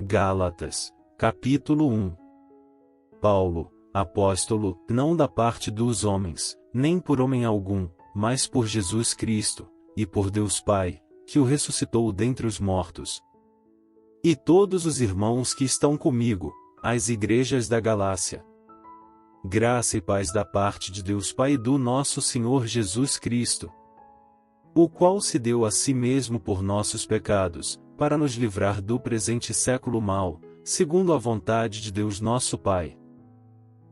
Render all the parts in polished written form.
Gálatas, capítulo 1. Paulo, apóstolo, não da parte dos homens, nem por homem algum, mas por Jesus Cristo, e por Deus Pai, que o ressuscitou dentre os mortos. E todos os irmãos que estão comigo, às igrejas da Galácia. Graça e paz da parte de Deus Pai e do nosso Senhor Jesus Cristo, o qual se deu a si mesmo por nossos pecados, para nos livrar do presente século mau, segundo a vontade de Deus nosso Pai,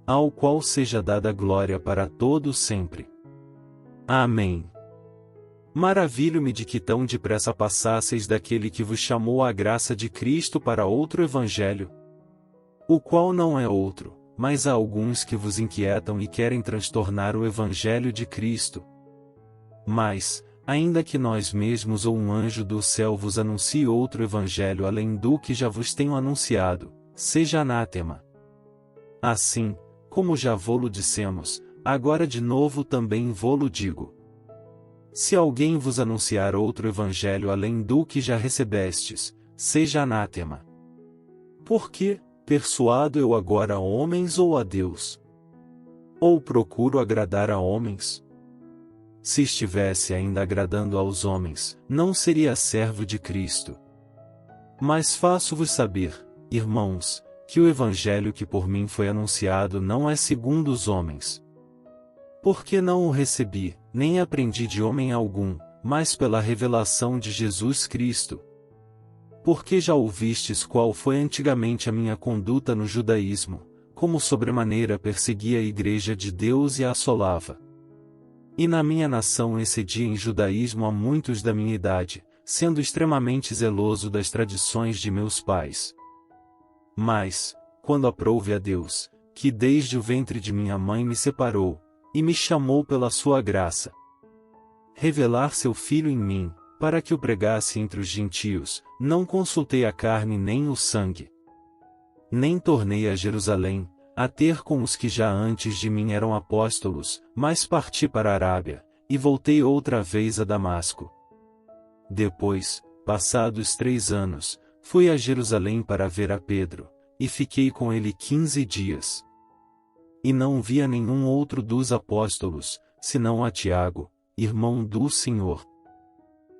ao qual seja dada glória para todos sempre. Amém. Maravilho-me de que tão depressa passasseis daquele que vos chamou à graça de Cristo para outro evangelho, o qual não é outro, mas há alguns que vos inquietam e querem transtornar o evangelho de Cristo. Mas, ainda que nós mesmos ou um anjo do céu vos anuncie outro evangelho além do que já vos tenho anunciado, seja anátema. Assim, como já vô-lo dissemos, agora de novo também vô-lo digo. Se alguém vos anunciar outro evangelho além do que já recebestes, seja anátema. Porque, persuado eu agora a homens ou a Deus? Ou procuro agradar a homens? Se estivesse ainda agradando aos homens, não seria servo de Cristo. Mas faço-vos saber, irmãos, que o evangelho que por mim foi anunciado não é segundo os homens. Porque não o recebi, nem aprendi de homem algum, mas pela revelação de Jesus Cristo. Porque já ouvistes qual foi antigamente a minha conduta no judaísmo, como sobremaneira perseguia a igreja de Deus e a assolava. E na minha nação excedi em judaísmo a muitos da minha idade, sendo extremamente zeloso das tradições de meus pais. Mas, quando aprouve a Deus, que desde o ventre de minha mãe me separou, e me chamou pela sua graça, revelar seu Filho em mim, para que o pregasse entre os gentios, não consultei a carne nem o sangue. Nem tornei a Jerusalém, a ter com os que já antes de mim eram apóstolos, mas parti para a Arábia, e voltei outra vez a Damasco. Depois, passados 3 anos, fui a Jerusalém para ver a Pedro, e fiquei com ele 15 dias. E não via nenhum outro dos apóstolos, senão a Tiago, irmão do Senhor.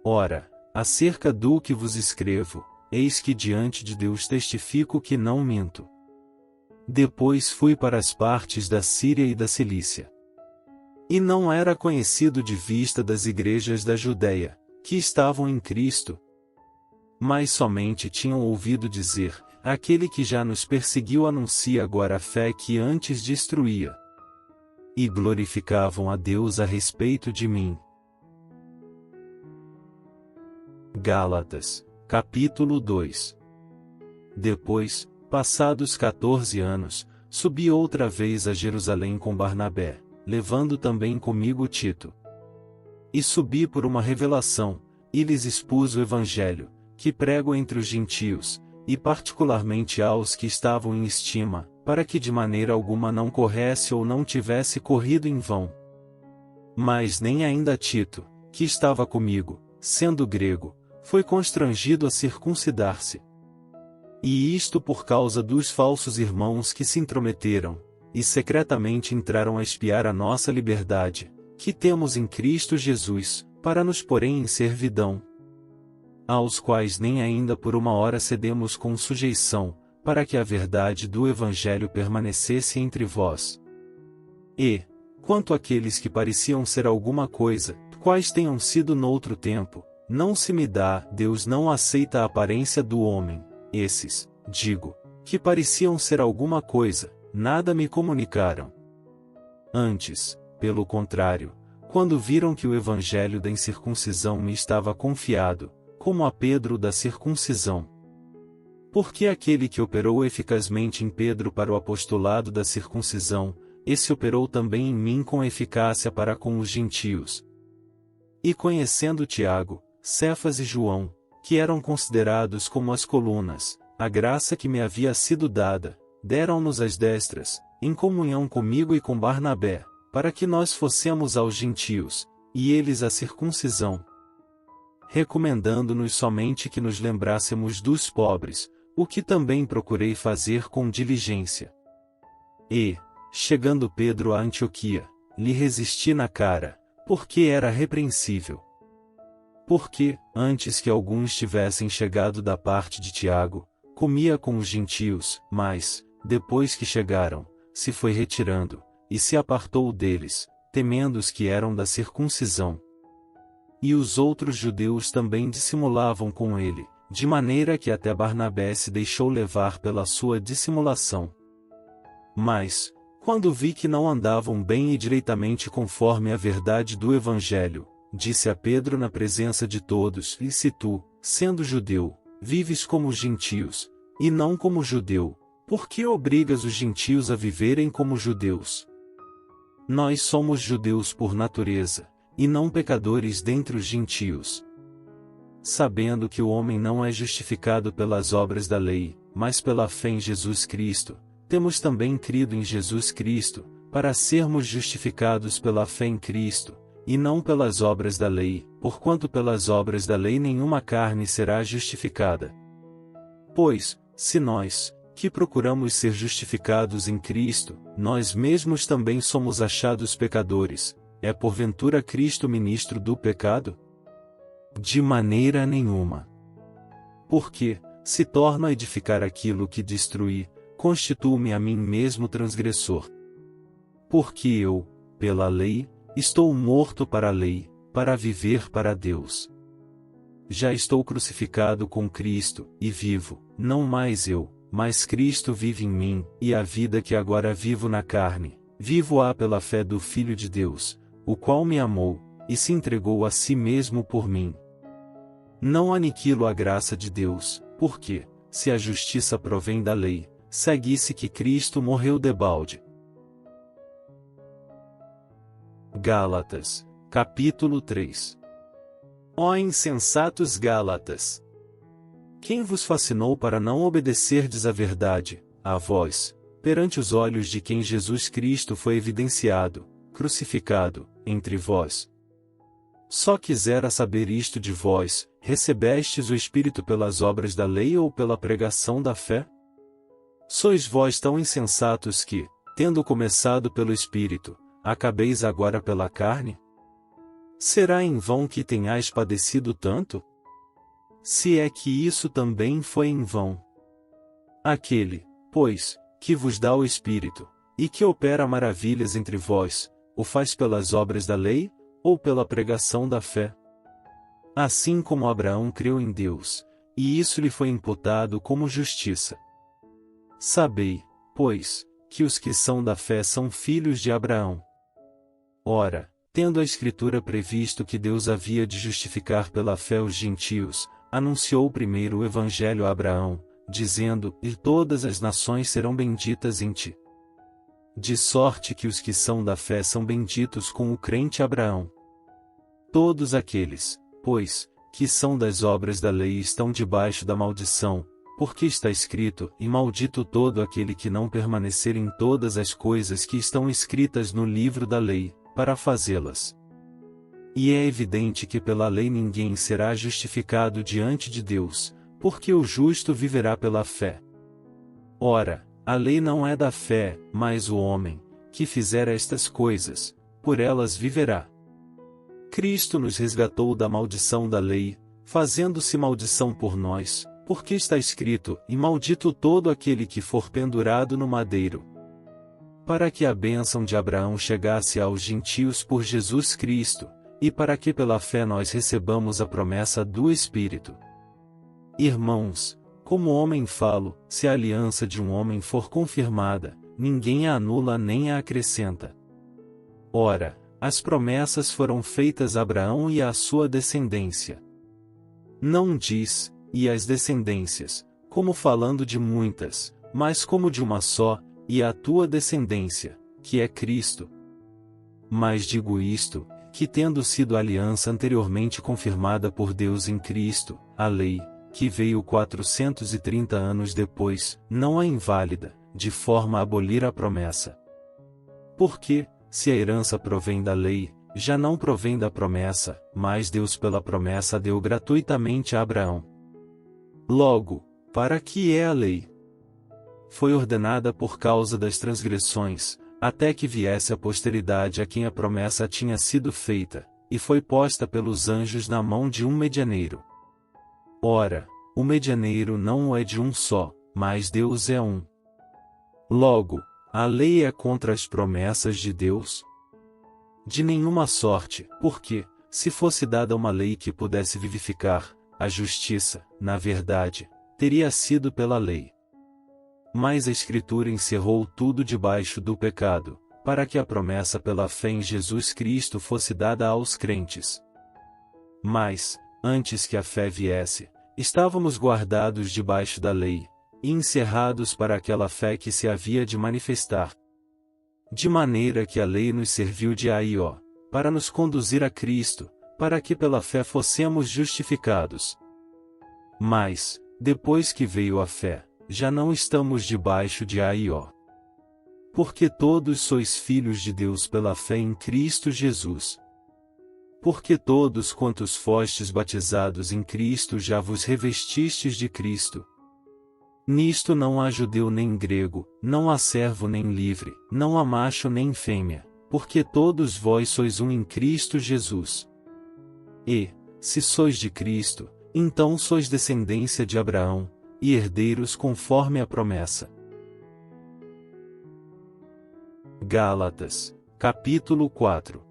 Ora, acerca do que vos escrevo, eis que diante de Deus testifico que não minto. Depois fui para as partes da Síria e da Cilícia. E não era conhecido de vista das igrejas da Judéia, que estavam em Cristo. Mas somente tinham ouvido dizer, aquele que já nos perseguiu anuncia agora a fé que antes destruía. E glorificavam a Deus a respeito de mim. Gálatas, capítulo 2. Depois, passados 14 anos, subi outra vez a Jerusalém com Barnabé, levando também comigo Tito. E subi por uma revelação, e lhes expus o evangelho, que prego entre os gentios, e particularmente aos que estavam em estima, para que de maneira alguma não corresse ou não tivesse corrido em vão. Mas nem ainda Tito, que estava comigo, sendo grego, foi constrangido a circuncidar-se. E isto por causa dos falsos irmãos que se intrometeram, e secretamente entraram a espiar a nossa liberdade, que temos em Cristo Jesus, para nos porem em servidão. Aos quais nem ainda por uma hora cedemos com sujeição, para que a verdade do Evangelho permanecesse entre vós. E, quanto àqueles que pareciam ser alguma coisa, quais tenham sido noutro tempo, não se me dá, Deus não aceita a aparência do homem. Esses, digo, que pareciam ser alguma coisa, nada me comunicaram. Antes, pelo contrário, quando viram que o evangelho da incircuncisão me estava confiado, como a Pedro da circuncisão. Porque aquele que operou eficazmente em Pedro para o apostolado da circuncisão, esse operou também em mim com eficácia para com os gentios. E conhecendo Tiago, Cefas e João, que eram considerados como as colunas, a graça que me havia sido dada, deram-nos as destras, em comunhão comigo e com Barnabé, para que nós fossemos aos gentios, e eles a circuncisão. Recomendando-nos somente que nos lembrássemos dos pobres, o que também procurei fazer com diligência. E, chegando Pedro a Antioquia, lhe resisti na cara, porque era repreensível. Porque, antes que alguns tivessem chegado da parte de Tiago, comia com os gentios, mas, depois que chegaram, se foi retirando, e se apartou deles, temendo os que eram da circuncisão. E os outros judeus também dissimulavam com ele, de maneira que até Barnabé se deixou levar pela sua dissimulação. Mas, quando vi que não andavam bem e direitamente conforme a verdade do Evangelho, disse a Pedro na presença de todos: E se tu, sendo judeu, vives como os gentios, e não como judeu, por que obrigas os gentios a viverem como judeus? Nós somos judeus por natureza, e não pecadores dentre os gentios. Sabendo que o homem não é justificado pelas obras da lei, mas pela fé em Jesus Cristo, temos também crido em Jesus Cristo, para sermos justificados pela fé em Cristo, e não pelas obras da lei, porquanto pelas obras da lei nenhuma carne será justificada. Pois, se nós, que procuramos ser justificados em Cristo, nós mesmos também somos achados pecadores, é porventura Cristo ministro do pecado? De maneira nenhuma. Porque, se torno a edificar aquilo que destruí, constituo-me a mim mesmo transgressor. Porque eu, pela lei, estou morto para a lei, para viver para Deus. Já estou crucificado com Cristo, e vivo, não mais eu, mas Cristo vive em mim, e a vida que agora vivo na carne, vivo-a pela fé do Filho de Deus, o qual me amou, e se entregou a si mesmo por mim. Não aniquilo a graça de Deus, porque, se a justiça provém da lei, segue-se que Cristo morreu debalde. Gálatas, capítulo 3. Ó insensatos Gálatas! Quem vos fascinou para não obedecerdes à verdade, a vós, perante os olhos de quem Jesus Cristo foi evidenciado, crucificado, entre vós? Só quisera saber isto de vós: recebestes o Espírito pelas obras da lei ou pela pregação da fé? Sois vós tão insensatos que, tendo começado pelo Espírito, acabeis agora pela carne? Será em vão que tenhais padecido tanto? Se é que isso também foi em vão. Aquele, pois, que vos dá o Espírito, e que opera maravilhas entre vós, o faz pelas obras da lei, ou pela pregação da fé? Assim como Abraão creu em Deus, e isso lhe foi imputado como justiça. Sabei, pois, que os que são da fé são filhos de Abraão. Ora, tendo a Escritura previsto que Deus havia de justificar pela fé os gentios, anunciou primeiro o Evangelho a Abraão, dizendo: E todas as nações serão benditas em ti. De sorte que os que são da fé são benditos com o crente Abraão. Todos aqueles, pois, que são das obras da lei estão debaixo da maldição, porque está escrito: E maldito todo aquele que não permanecer em todas as coisas que estão escritas no livro da lei, para fazê-las. E é evidente que pela lei ninguém será justificado diante de Deus, porque o justo viverá pela fé. Ora, a lei não é da fé, mas o homem, que fizer estas coisas, por elas viverá. Cristo nos resgatou da maldição da lei, fazendo-se maldição por nós, porque está escrito: E maldito todo aquele que for pendurado no madeiro. Para que a bênção de Abraão chegasse aos gentios por Jesus Cristo, e para que pela fé nós recebamos a promessa do Espírito. Irmãos, como homem falo, se a aliança de um homem for confirmada, ninguém a anula nem a acrescenta. Ora, as promessas foram feitas a Abraão e à sua descendência. Não diz: e as descendências, como falando de muitas, mas como de uma só, e a tua descendência, que é Cristo. Mas digo isto, que tendo sido a aliança anteriormente confirmada por Deus em Cristo, a lei, que veio 430 anos depois, não é inválida, de forma a abolir a promessa. Porque, se a herança provém da lei, já não provém da promessa, mas Deus pela promessa deu gratuitamente a Abraão. Logo, Para que é a lei? Foi ordenada por causa das transgressões, até que viesse a posteridade a quem a promessa tinha sido feita, e foi posta pelos anjos na mão de um medianeiro. Ora, o medianeiro não é de um só, mas Deus é um. Logo, a lei é contra as promessas de Deus? De nenhuma sorte, porque, se fosse dada uma lei que pudesse vivificar, a justiça, na verdade, teria sido pela lei. Mas a Escritura encerrou tudo debaixo do pecado, para que a promessa pela fé em Jesus Cristo fosse dada aos crentes. Mas, antes que a fé viesse, estávamos guardados debaixo da lei, e encerrados para aquela fé que se havia de manifestar. De maneira que a lei nos serviu de aió, para nos conduzir a Cristo, para que pela fé fossemos justificados. Mas, depois que veio a fé, já não estamos debaixo de aió. Porque todos sois filhos de Deus pela fé em Cristo Jesus. Porque todos quantos fostes batizados em Cristo já vos revestistes de Cristo. Nisto não há judeu nem grego, não há servo nem livre, não há macho nem fêmea, porque todos vós sois um em Cristo Jesus. E, se sois de Cristo, então sois descendência de Abraão, e herdeiros conforme a promessa. Gálatas, capítulo 4.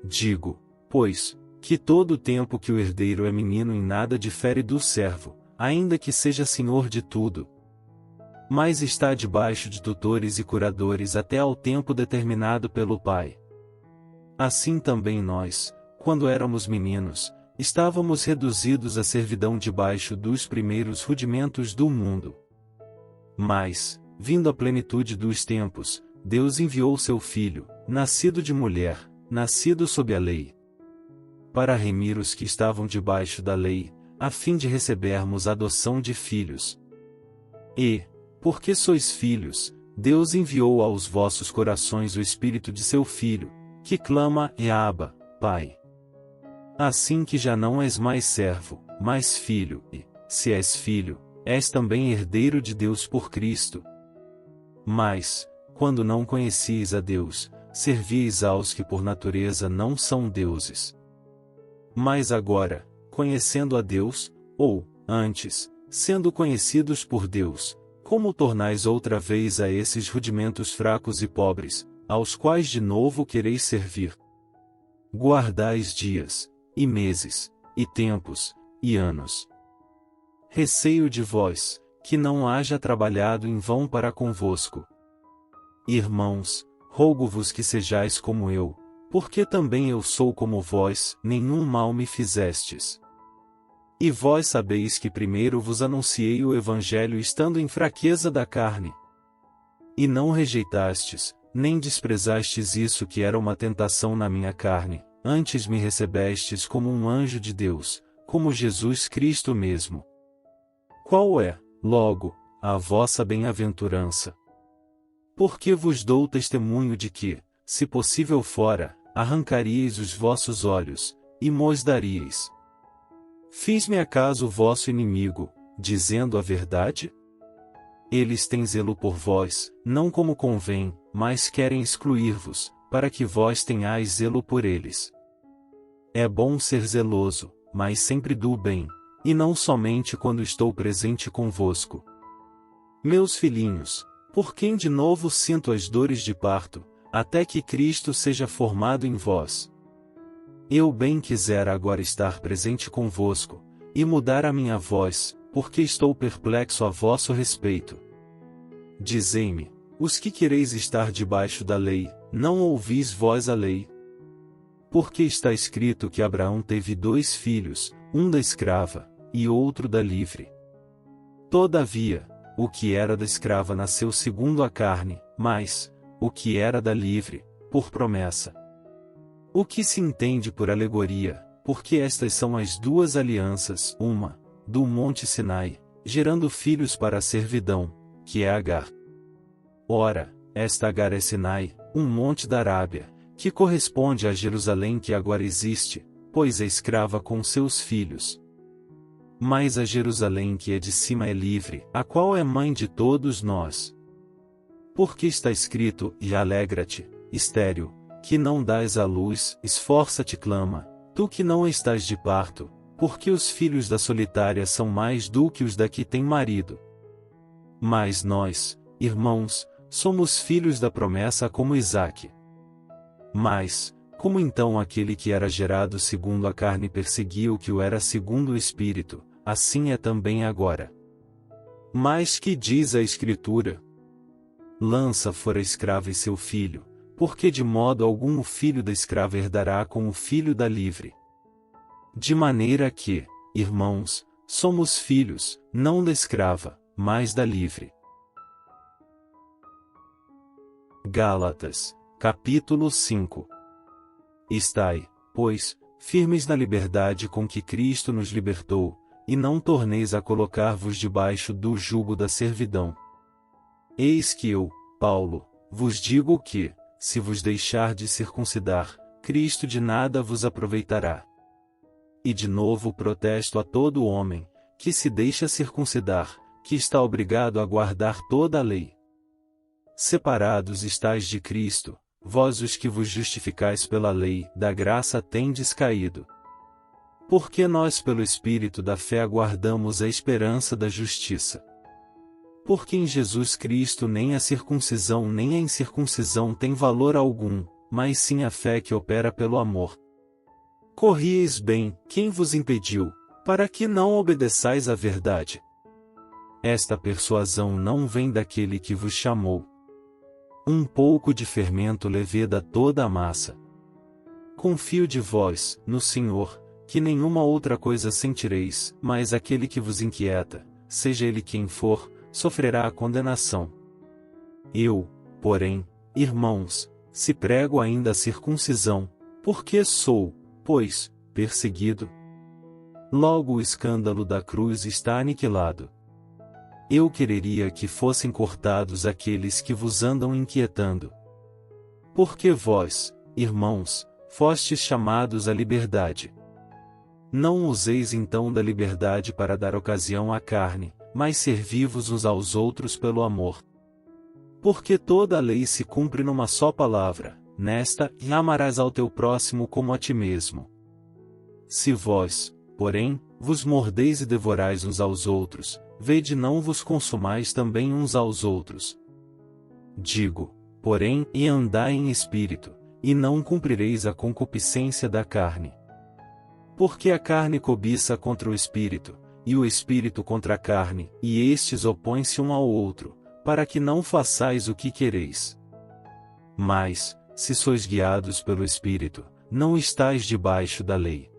Digo, pois, que todo o tempo que o herdeiro é menino em nada difere do servo, ainda que seja senhor de tudo. Mas está debaixo de tutores e curadores até ao tempo determinado pelo Pai. Assim também nós, quando éramos meninos, estávamos reduzidos à servidão debaixo dos primeiros rudimentos do mundo. Mas, vindo a plenitude dos tempos, Deus enviou seu Filho, nascido de mulher, nascido sob a lei, para remir os que estavam debaixo da lei, a fim de recebermos a adoção de filhos. E, porque sois filhos, Deus enviou aos vossos corações o Espírito de seu Filho, que clama Abba, Pai. Assim que já não és mais servo, mas filho, e, se és filho, és também herdeiro de Deus por Cristo. Mas, quando não conhecieis a Deus, servíeis aos que por natureza não são deuses. Mas agora, conhecendo a Deus, ou, antes, sendo conhecidos por Deus, como tornais outra vez a esses rudimentos fracos e pobres, aos quais de novo quereis servir? Guardais dias, e meses, e tempos, e anos. Receio de vós, que não haja trabalhado em vão para convosco. Irmãos, rogo-vos que sejais como eu, porque também eu sou como vós, nenhum mal me fizestes. E vós sabeis que primeiro vos anunciei o Evangelho estando em fraqueza da carne. E não rejeitastes, nem desprezastes isso que era uma tentação na minha carne, antes me recebestes como um anjo de Deus, como Jesus Cristo mesmo. Qual é, logo, a vossa bem-aventurança? Porque vos dou testemunho de que, se possível fora, arrancaríeis os vossos olhos, e mos daríeis. Fiz-me acaso vosso inimigo, dizendo a verdade? Eles têm zelo por vós, não como convém, mas querem excluir-vos, para que vós tenhais zelo por eles. É bom ser zeloso, mas sempre do bem, e não somente quando estou presente convosco. Meus filhinhos, por quem de novo sinto as dores de parto, até que Cristo seja formado em vós. Eu bem quisera agora estar presente convosco, e mudar a minha voz, porque estou perplexo a vosso respeito. Dizei-me, os que quereis estar debaixo da lei, não ouvis vós a lei? Porque está escrito que Abraão teve 2 filhos, um da escrava, e outro da livre. Todavia, o que era da escrava nasceu segundo a carne, mas, o que era da livre, por promessa. O que se entende por alegoria, porque estas são as 2 alianças, uma, do monte Sinai, gerando filhos para a servidão, que é Agar. Ora, esta Agar é Sinai, um monte da Arábia, que corresponde a Jerusalém que agora existe, pois é escrava com seus filhos. mas a Jerusalém que é de cima é livre, a qual é mãe de todos nós. Porque está escrito: e alegra-te, estéril, que não dás à luz, esforça-te, clama, tu que não estás de parto, porque os filhos da solitária são mais do que os da que tem marido. Mas nós, irmãos, somos filhos da promessa como Isaque. Mas, como então aquele que era gerado segundo a carne perseguia o que o era segundo o Espírito, assim é também agora. Mas que diz a Escritura? Lança fora a escrava e seu filho, porque de modo algum o filho da escrava herdará com o filho da livre. De maneira que, irmãos, somos filhos, não da escrava, mas da livre. Gálatas, capítulo 5. Estai, pois, firmes na liberdade com que Cristo nos libertou, e não torneis a colocar-vos debaixo do jugo da servidão. Eis que eu, Paulo, vos digo que, se vos deixar de circuncidar, Cristo de nada vos aproveitará. E de novo protesto a todo homem, que se deixa circuncidar, que está obrigado a guardar toda a lei. Separados estáis de Cristo, vós os que vos justificais pela lei, da graça tendes caído. Porque nós pelo Espírito da fé aguardamos a esperança da justiça. Porque em Jesus Cristo nem a circuncisão nem a incircuncisão tem valor algum, mas sim a fé que opera pelo amor. Corrieis bem, quem vos impediu, para que não obedeçais à verdade. Esta persuasão não vem daquele que vos chamou. Um pouco de fermento leveda toda a massa. Confio de vós, no Senhor, que nenhuma outra coisa sentireis, mas aquele que vos inquieta, seja ele quem for, sofrerá a condenação. Eu, porém, irmãos, se prego ainda a circuncisão, porque sou, pois, perseguido. Logo o escândalo da cruz está aniquilado. Eu quereria que fossem cortados aqueles que vos andam inquietando. Porque vós, irmãos, fostes chamados à liberdade. Não useis então da liberdade para dar ocasião à carne, mas servi-vos uns aos outros pelo amor. Porque toda a lei se cumpre numa só palavra, nesta: e amarás ao teu próximo como a ti mesmo. Se vós, porém, vos mordeis e devorais uns aos outros, vede não vos consumais também uns aos outros. Digo, porém, e andai em espírito, e não cumprireis a concupiscência da carne. Porque a carne cobiça contra o espírito, e o espírito contra a carne, e estes opõem-se um ao outro, para que não façais o que quereis. Mas, se sois guiados pelo Espírito, não estáis debaixo da lei.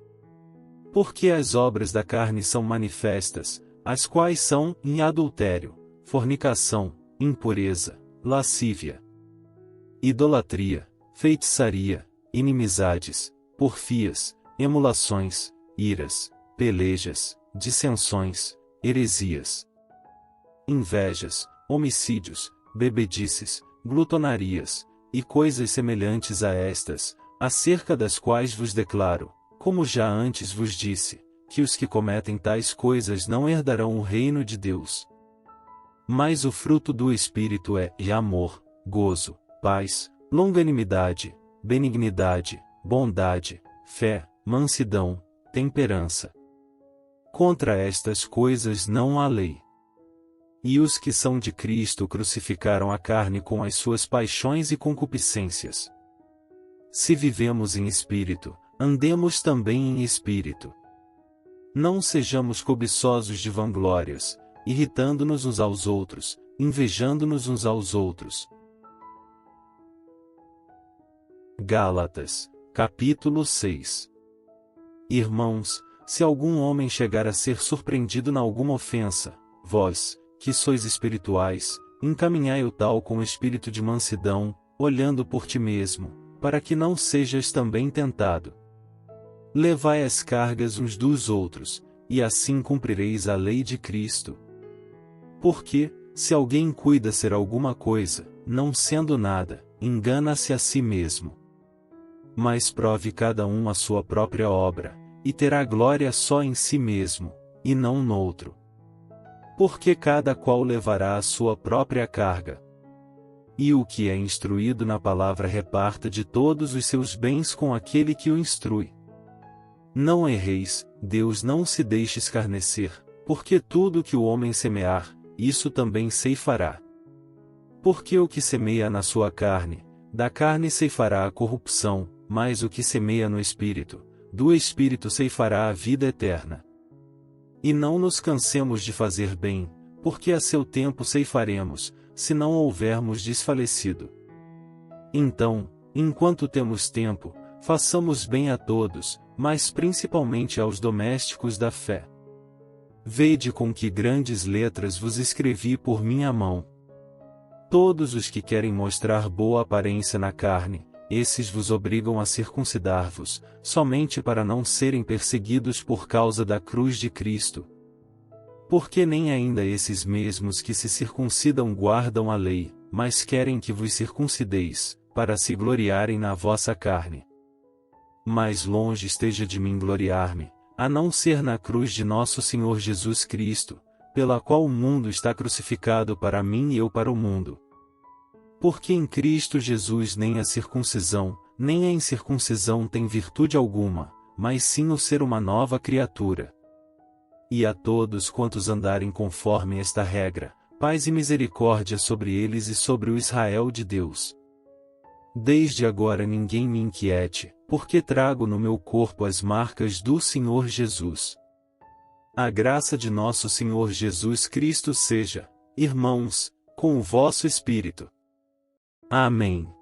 Porque as obras da carne são manifestas, as quais são: em adultério, fornicação, impureza, lascívia, idolatria, feitiçaria, inimizades, porfias, emulações, iras, pelejas, dissensões, heresias, invejas, homicídios, bebedices, glutonarias, e coisas semelhantes a estas, acerca das quais vos declaro, como já antes vos disse, que os que cometem tais coisas não herdarão o reino de Deus. Mas o fruto do Espírito é: amor, gozo, paz, longanimidade, benignidade, bondade, fé, mansidão, temperança. Contra estas coisas não há lei. E os que são de Cristo crucificaram a carne com as suas paixões e concupiscências. Se vivemos em espírito, andemos também em espírito. Não sejamos cobiçosos de vanglórias, irritando-nos uns aos outros, invejando-nos uns aos outros. Gálatas, capítulo 6. Irmãos, se algum homem chegar a ser surpreendido na alguma ofensa, vós, que sois espirituais, encaminhai o tal com espírito de mansidão, olhando por ti mesmo, para que não sejas também tentado. Levai as cargas uns dos outros, e assim cumprireis a lei de Cristo. Porque, se alguém cuida ser alguma coisa, não sendo nada, engana-se a si mesmo. Mas prove cada um a sua própria obra, e terá glória só em si mesmo, e não noutro. Porque cada qual levará a sua própria carga. E o que é instruído na palavra reparta de todos os seus bens com aquele que o instrui. Não erreis, Deus não se deixe escarnecer, porque tudo que o homem semear, isso também ceifará. Porque o que semeia na sua carne, da carne ceifará a corrupção, mas o que semeia no Espírito, do Espírito ceifará a vida eterna. E não nos cansemos de fazer bem, porque a seu tempo ceifaremos, se não houvermos desfalecido. Então, enquanto temos tempo, façamos bem a todos, mas principalmente aos domésticos da fé. Vede com que grandes letras vos escrevi por minha mão. Todos os que querem mostrar boa aparência na carne, esses vos obrigam a circuncidar-vos, somente para não serem perseguidos por causa da cruz de Cristo. Porque nem ainda esses mesmos que se circuncidam guardam a lei, mas querem que vos circuncideis, para se gloriarem na vossa carne. Mais longe esteja de mim gloriar-me, a não ser na cruz de nosso Senhor Jesus Cristo, pela qual o mundo está crucificado para mim e eu para o mundo. Porque em Cristo Jesus nem a circuncisão, nem a incircuncisão tem virtude alguma, mas sim o ser uma nova criatura. E a todos quantos andarem conforme esta regra, paz e misericórdia sobre eles e sobre o Israel de Deus. Desde agora ninguém me inquiete, porque trago no meu corpo as marcas do Senhor Jesus. A graça de nosso Senhor Jesus Cristo seja, irmãos, com o vosso espírito. Amém.